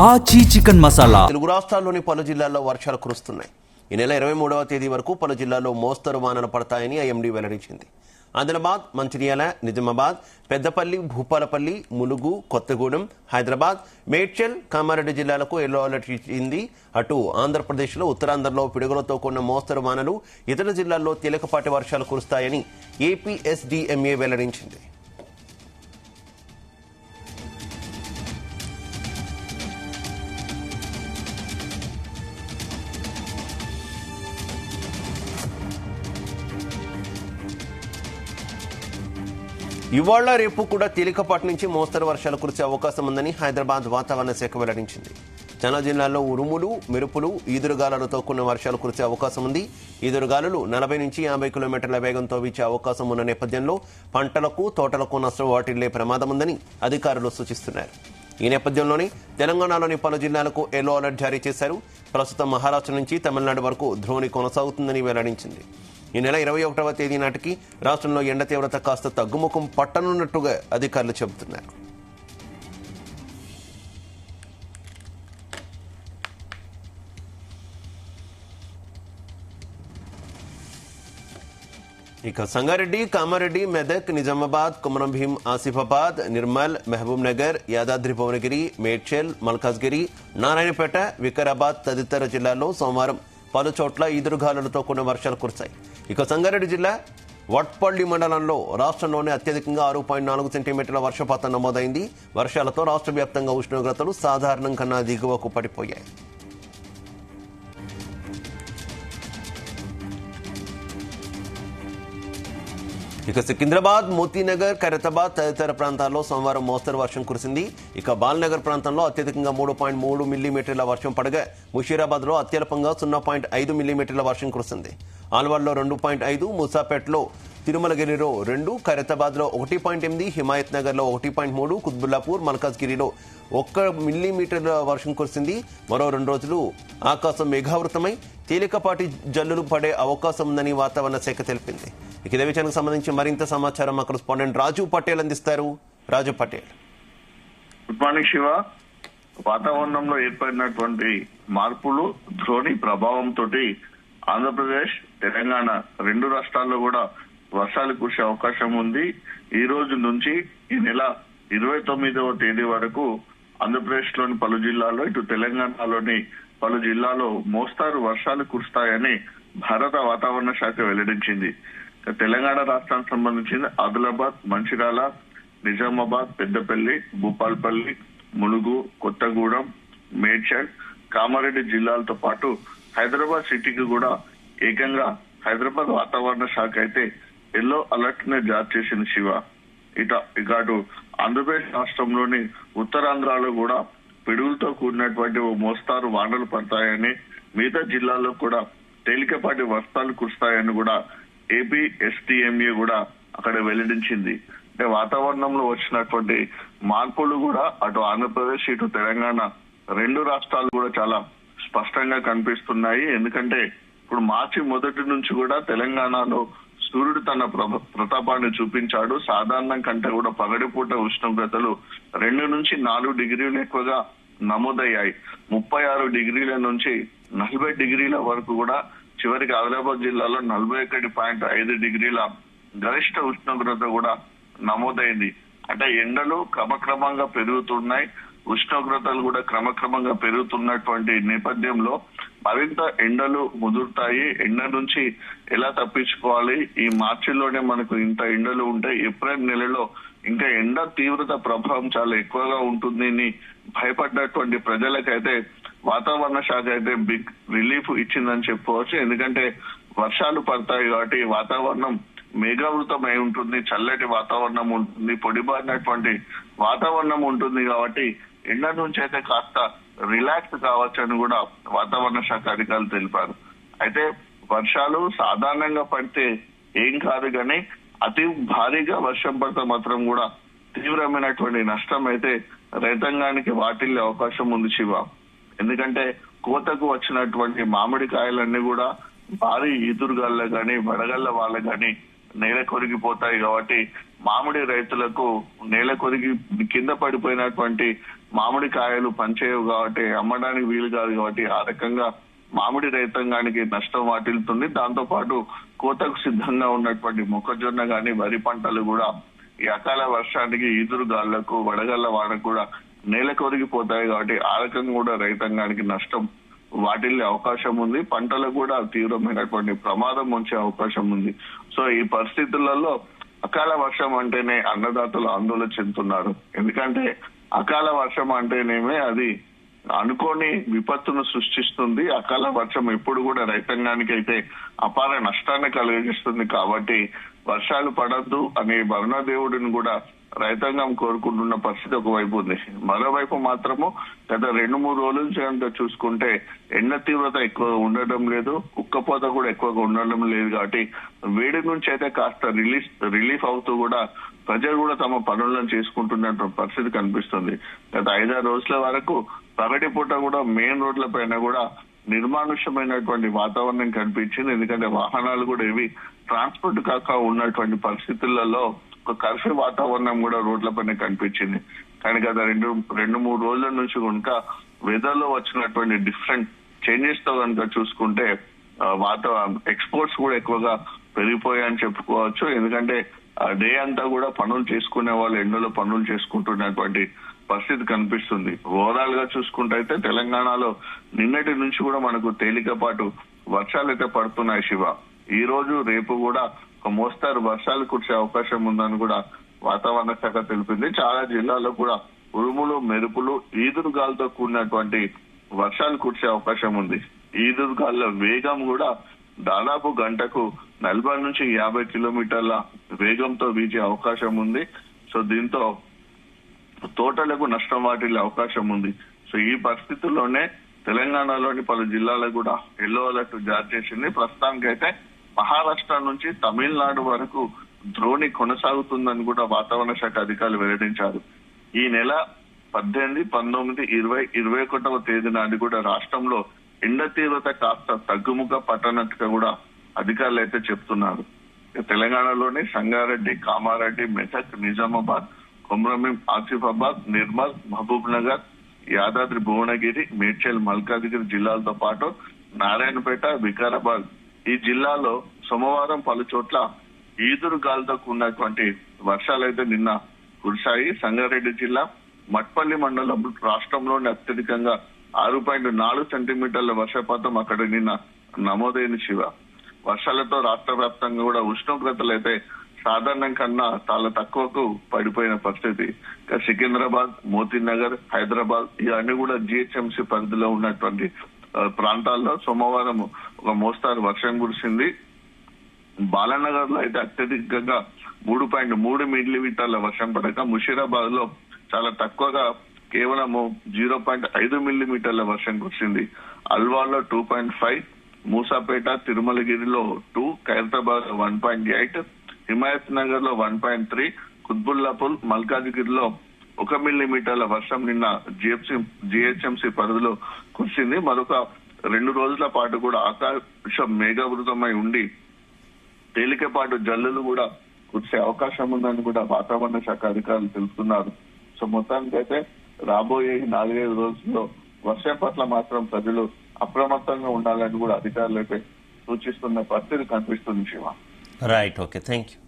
ఆచి చికెన్ మసాలా. తెలుగు రాష్ట్రాల్లోని పలు జిల్లాల్లో వర్షాలు కురుస్తున్నాయి. ఈ నెల 23వ తేదీ వరకు పలు జిల్లాల్లో మోస్తరు వానలు పడతాయని ఐఎండీ వెల్లడించింది. ఆదిలాబాద్, మంచిర్యాల, నిజామాబాద్, పెద్దపల్లి, భూపాలపల్లి, ములుగు, కొత్తగూడెం, హైదరాబాద్, మేడ్చల్, కామారెడ్డి జిల్లాలకు ఎల్లో అలర్ట్ ఇచ్చింది. అటు ఆంధ్రప్రదేశ్లో ఉత్తరాంధ్రలో పిడుగులతో కూడిన మోస్తరు వానలు, ఇతర జిల్లాల్లో తేలికపాటి వర్షాలు కురుస్తాయని ఏపీఎస్డీఎంఏ వెల్లడించింది. ఇవాళ రేపు కూడా తేలికపాటి నుంచి మోస్తరు వర్షాలు కురిసే అవకాశం ఉందని హైదరాబాద్ వాతావరణ శాఖ వెల్లడించింది. చాలా జిల్లాల్లో ఉరుములు, మెరుపులు, ఈదురుగాలులతో కూడిన వర్షాలు కురిసే అవకాశం ఉంది. ఈదురుగాలులు 40 నుంచి 50 కిలోమీటర్ల వేగంతో వీచే అవకాశం ఉన్న నేపథ్యంలో పంటలకు, తోటలకు నష్టం వాటిల్లే ప్రమాదం ఉందని అధికారులు సూచిస్తున్నారు. ఈ నేపథ్యంలోనే తెలంగాణలోని పలు జిల్లాలకు ఎల్లో అలర్ట్ జారీ చేశారు. ప్రస్తుతం మహారాష్ట్ర నుంచి తమిళనాడు వరకు ద్రోణి కొనసాగుతుందని వెల్లడించింది. ఈ నెల 21వ తేదీ నాటికి రాష్ట్రంలో ఎండ తీవ్రత కాస్త తగ్గుముఖం పట్టనున్నట్టుగా అధికారులు చెబుతున్నారు. ఇక సంగారెడ్డి, కామారెడ్డి, మెదక్, నిజామాబాద్, కొమరంభీం, ఆసిఫాబాద్, నిర్మల్, మహబూబ్ నగర్, యాదాద్రి భువనగిరి, మేడ్చల్, మల్కాజ్గిరి, నారాయణపేట, వికారాబాద్ తదితర జిల్లాల్లో సోమవారం పలు చోట్ల ఈదురుగాలులతో కూడిన వర్షాలు కురిశాయి. ఇక సంగారెడ్డి జిల్లా వట్పల్లి మండలంలో రాష్ట్రంలోనే అత్యధికంగా 6.4 సెంటీమీటర్ల వర్షపాతం నమోదైంది. వర్షాలతో రాష్ట్ర వ్యాప్తంగా ఉష్ణోగ్రతలు సాధారణం కన్నా దిగువకు పడిపోయాయి. ఇక సికింద్రాబాద్, మోతీనగర్, ఖైరతాబాద్ తదితర ప్రాంతాల్లో సోమవారం మోస్తరు వర్షం కురిసింది. ఇక బాల్నగర్ ప్రాంతంలో అత్యధికంగా 3.3 మిల్లీమీటర్ల వర్షం పడగా ముషీరాబాద్ లో అత్యల్పంగా 0.5 మిల్లీమీటర్ల వర్షం కురిసింది. ఆల్వాడ్లో 2.5, మూసాపేటలో, తిరుమలగిరిలో 2, ఖైరతాబాద్ లో 1.8, హిమాయత్ నగర్ లో 1.3, కుత్బుల్లాపూర్, మల్కాజ్గిరిలో 1 మిల్లీమీటర్ల వర్షం కురిసింది. మరో 2 రోజులు ఆకాశం మేఘావృతమై తేలికపాటి జల్లులు పడే అవకాశం ఉందని వాతావరణ శాఖ తెలిపింది. ఇదే విషయానికి సంబంధించి మరింత సమాచారం మా కరెస్పాండెంట్ రాజు పటేల్ అందిస్తారు. రాజు పటేల్. Good morning Shiva. వాతావరణంలో ఏర్పడినటువంటి మార్పులు, ద్రోణి ప్రభావంతో ఆంధ్రప్రదేశ్, తెలంగాణ 2 రాష్ట్రాల్లో కూడా వర్షాలు కురిసే అవకాశం ఉంది. ఈ రోజు నుంచి ఈ నెల 29వ తేదీ వరకు ఆంధ్రప్రదేశ్ లోని పలు జిల్లాల్లో, ఇటు తెలంగాణలోని పలు జిల్లాల్లో మోస్తారు వర్షాలు కురుస్తాయని భారత వాతావరణ శాఖ వెల్లడించింది. తెలంగాణ రాష్ట్రానికి సంబంధించిన ఆదిలాబాద్, మంచిర్యాల, నిజామాబాద్, పెద్దపల్లి, భూపాలపల్లి, ములుగు, కొత్తగూడెం, మేడ్చల్, కామారెడ్డి జిల్లాలతో పాటు హైదరాబాద్ సిటీకి కూడా ఏకంగా హైదరాబాద్ వాతావరణ శాఖ అయితే ఎల్లో అలర్ట్ ని జారీ చేసింది శివ. ఇటు ఆంధ్రప్రదేశ్ రాష్ట్రంలోని ఉత్తరాంధ్రలో కూడా పిడుగులతో కూడినటువంటి ఓ మోస్తారు వానలు పడతాయని, మిగతా జిల్లాల్లో కూడా తేలికపాటి వర్షాలు కురుస్తాయని కూడా ఏపీఎస్డీఎంఏ కూడా అక్కడ వెల్లడించింది. అంటే వాతావరణంలో వచ్చినటువంటి మార్పులు కూడా అటు ఆంధ్రప్రదేశ్, ఇటు తెలంగాణ 2 రాష్ట్రాలు కూడా చాలా స్పష్టంగా కనిపిస్తున్నాయి. ఎందుకంటే ఇప్పుడు మార్చి 1 నుంచి కూడా తెలంగాణలో సూర్యుడు తన ప్రతాపాన్ని చూపించాడు. సాధారణం కంటే కూడా పగటిపూట ఉష్ణోగ్రతలు 2 నుంచి 4 డిగ్రీలు ఎక్కువగా నమోదయ్యాయి. 36 డిగ్రీల నుంచి 40 డిగ్రీల వరకు కూడా చివరికి ఆదిలాబాద్ జిల్లాలో 41.5 డిగ్రీల గరిష్ట ఉష్ణోగ్రత కూడా నమోదైంది. అంటే ఎండలు క్రమక్రమంగా పెరుగుతున్నాయి, ఉష్ణోగ్రతలు కూడా క్రమక్రమంగా పెరుగుతున్నటువంటి నేపథ్యంలో మరింత ఎండలు ముదురుతాయి. ఎండ నుంచి ఎలా తప్పించుకోవాలి, ఈ మార్చిలోనే మనకు ఇంత ఎండలు ఉంటాయి, ఏప్రిల్ నెలలో ఇంకా ఎండ తీవ్రత ప్రభావం చాలా ఎక్కువగా ఉంటుంది భయపడ్డటువంటి ప్రజలకైతే వాతావరణ శాఖ అయితే బిగ్ రిలీఫ్ ఇచ్చిందని చెప్పుకోవచ్చు. ఎందుకంటే వర్షాలు పడతాయి కాబట్టి వాతావరణం మేఘావృతమై ఉంటుంది, చల్లటి వాతావరణం ఉంటుంది, పొడిబారినటువంటి వాతావరణం ఉంటుంది కాబట్టి ఎండ నుంచి అయితే కాస్త రిలాక్స్ కావచ్చని కూడా వాతావరణ శాఖ అధికారులు తెలిపారు. అయితే వర్షాలు సాధారణంగా పడితే ఏం కాదు కానీ అతి భారీగా వర్షం పడితే మాత్రం కూడా తీవ్రమైనటువంటి నష్టం అయితే రైతాంగానికి వాటిల్లే అవకాశం ఉంది శివ. ఎందుకంటే కోతకు వచ్చినటువంటి మామిడికాయలన్నీ కూడా భారీ ఈదురుగాళ్ళ కానీ వడగళ్ల వాళ్ళ కానీ నేల కొరిగిపోతాయి కాబట్టి మామిడి రైతులకు నేల కొరిగి కింద పడిపోయినటువంటి మామిడి కాయలు పనిచేయవు కాబట్టి అమ్మడానికి వీలు కాదు కాబట్టి ఆ రకంగా మామిడి రైతాంగానికి నష్టం వాటిల్లుతుంది. దాంతో పాటు కోతకు సిద్ధంగా ఉన్నటువంటి మొక్కజొన్న గాని వరి పంటలు కూడా ఈ అకాల వర్షానికి ఈదురు గాళ్లకు వడగళ్ల వాడకు కూడా నేల కొరిగిపోతాయి కాబట్టి ఆ రకంగా కూడా రైతాంగానికి నష్టం వాటిల్లే అవకాశం ఉంది. పంటలకు కూడా తీవ్రమైనటువంటి ప్రమాదం వచ్చే అవకాశం ఉంది. సో ఈ పరిస్థితులలో అకాల వర్షం అంటేనే అన్నదాతలు ఆందోళన చెందుతున్నారు. ఎందుకంటే అకాల వర్షం అంటేనేమే అది అనుకోని విపత్తును సృష్టిస్తుంది. అకాల వర్షం ఎప్పుడు కూడా రైతాంగానికి అయితే అపార నష్టాన్ని కలిగిస్తుంది. కాబట్టి వర్షాలు పడద్దు అనే వరుణదేవుడిని కూడా రైతాంగం కోరుకుంటున్న పరిస్థితి ఒకవైపు ఉంది. మరోవైపు మాత్రము గత 2-3 రోజుల నుంచి చూసుకుంటే ఎండ తీవ్రత ఎక్కువ ఉండడం లేదు, ఉక్కపోత కూడా ఎక్కువగా ఉండడం లేదు. కాబట్టి వేడి నుంచి అయితే కాస్త రిలీఫ్ అవుతూ కూడా ప్రజలు కూడా తమ పనులను చేసుకుంటున్నటువంటి పరిస్థితి కనిపిస్తుంది. గత 5-6 రోజుల వరకు పగటి పూట కూడా మెయిన్ రోడ్ల పైన కూడా నిర్మానుష్యమైనటువంటి వాతావరణం కనిపించింది. ఎందుకంటే వాహనాలు కూడా ఇవి ట్రాన్స్పోర్ట్ కాక ఉన్నటువంటి పరిస్థితులలో ఒక కర్ఫ్యూ వాతావరణం కూడా రోడ్ల పైన కనిపించింది. కానీ గత 2-3 రోజుల నుంచి కనుక వెదర్ లో వచ్చినటువంటి డిఫరెంట్ చేంజెస్ తో కనుక చూసుకుంటే ఎక్స్పోర్ట్స్ కూడా ఎక్కువగా పెరిగిపోయాయని చెప్పుకోవచ్చు. ఎందుకంటే డే అంతా కూడా పనులు చేసుకునే వాళ్ళు ఎండలో పనులు చేసుకుంటున్నటువంటి పరిస్థితి కనిపిస్తుంది. ఓవరాల్ గా చూసుకుంటే అయితే తెలంగాణలో నిన్నటి నుంచి కూడా మనకు తేలికపాటు వర్షాలు అయితే పడుతున్నాయి శివ. ఈ రోజు రేపు కూడా ఒక మోస్తారు వర్షాలు కురిసే అవకాశం ఉందని కూడా వాతావరణ శాఖ తెలిపింది. చాలా జిల్లాల్లో కూడా ఉరుములు మెరుపులు ఈదురుగాలతో కూడినటువంటి వర్షాలు కురిసే అవకాశం ఉంది. ఈదురుగాల వేగం కూడా దాదాపు గంటకు 40 నుంచి 50 కిలోమీటర్ల వేగంతో వీచే అవకాశం ఉంది. సో దీంతో తోటలకు నష్టం వాటిల్లే అవకాశం ఉంది. సో ఈ పరిస్థితుల్లోనే తెలంగాణలోని పలు జిల్లాలకు కూడా ఎల్లో అలర్ట్ జారీ చేసింది. ప్రస్తుతానికైతే మహారాష్ట్ర నుంచి తమిళనాడు వరకు ద్రోణి కొనసాగుతుందని కూడా వాతావరణ శాఖ అధికారులు వెల్లడించారు. ఈ నెల 18, 19, 20, 21వ తేదీ నాడు కూడా రాష్ట్రంలో ఎండ తీవ్రత కాస్త తగ్గుముఖ పట్టనట్టుగా కూడా అధికారులు అయితే చెప్తున్నారు. తెలంగాణలోని సంగారెడ్డి, కామారెడ్డి, మెదక్, నిజామాబాద్, కొమ్రమీం, ఆసిఫాబాద్, నిర్మల్, మహబూబ్ నగర్, యాదాద్రి భువనగిరి, మేడ్చల్, మల్కాజిగిరి జిల్లాలతో పాటు నారాయణపేట, వికారాబాద్ ఈ జిల్లాలో సోమవారం పలు చోట్ల ఈదురు గాలితో కూడినటువంటి వర్షాలైతే నిన్న కురిశాయి. సంగారెడ్డి జిల్లా మట్పల్లి మండలం రాష్ట్రంలోని అత్యధికంగా 6.4 సెంటీమీటర్ల వర్షపాతం అక్కడ నిన్న నమోదైన శివ. వర్షాలతో రాష్ట్ర వ్యాప్తంగా కూడా ఉష్ణోగ్రతలు అయితే సాధారణం కన్నా చాలా తక్కువకు పడిపోయిన పరిస్థితి. సికింద్రాబాద్, మోతీనగర్, హైదరాబాద్ ఇవన్నీ కూడా జిహెచ్ఎంసీ పరిధిలో ఉన్నటువంటి ప్రాంతాల్లో సోమవారం ఒక మోస్తారు వర్షం కురిసింది. బాలానగర్ లో అయితే అత్యధికంగా 3.3 మిల్లీమీటర్ల వర్షం పడక ముషీరాబాద్ లో చాలా తక్కువగా కేవలము 0.5 మిల్లీమీటర్ల వర్షం కురిసింది. అల్వాల్లో 2.5, మూసాపేట, తిరుమలగిరిలో 2, ఖైరతాబాద్ 1.8, హిమాయత్ నగర్ లో 1.3, కుత్బుల్లాపూర్, మల్కాజిగిరిలో 1 మిల్లీమీటర్ల వర్షం నిన్న జిహెచ్ఎంసీ పరిధిలో కురిసింది. మరొక 2 రోజుల పాటు కూడా ఆకాశం మేఘావృతమై ఉండి తేలికపాటు జల్లులు కూడా కురిసే అవకాశం ఉందని కూడా వాతావరణ శాఖ అధికారులు తెలుపుతున్నారు. సో మొత్తానికైతే రాబోయే 4-5 రోజుల్లో వర్షం పట్ల మాత్రం ప్రజలు అప్రమత్తంగా ఉండాలని కూడా అధికారులు అయితే సూచిస్తున్న పరిస్థితి కనిపిస్తుంది Shiva. Right, okay, thank you.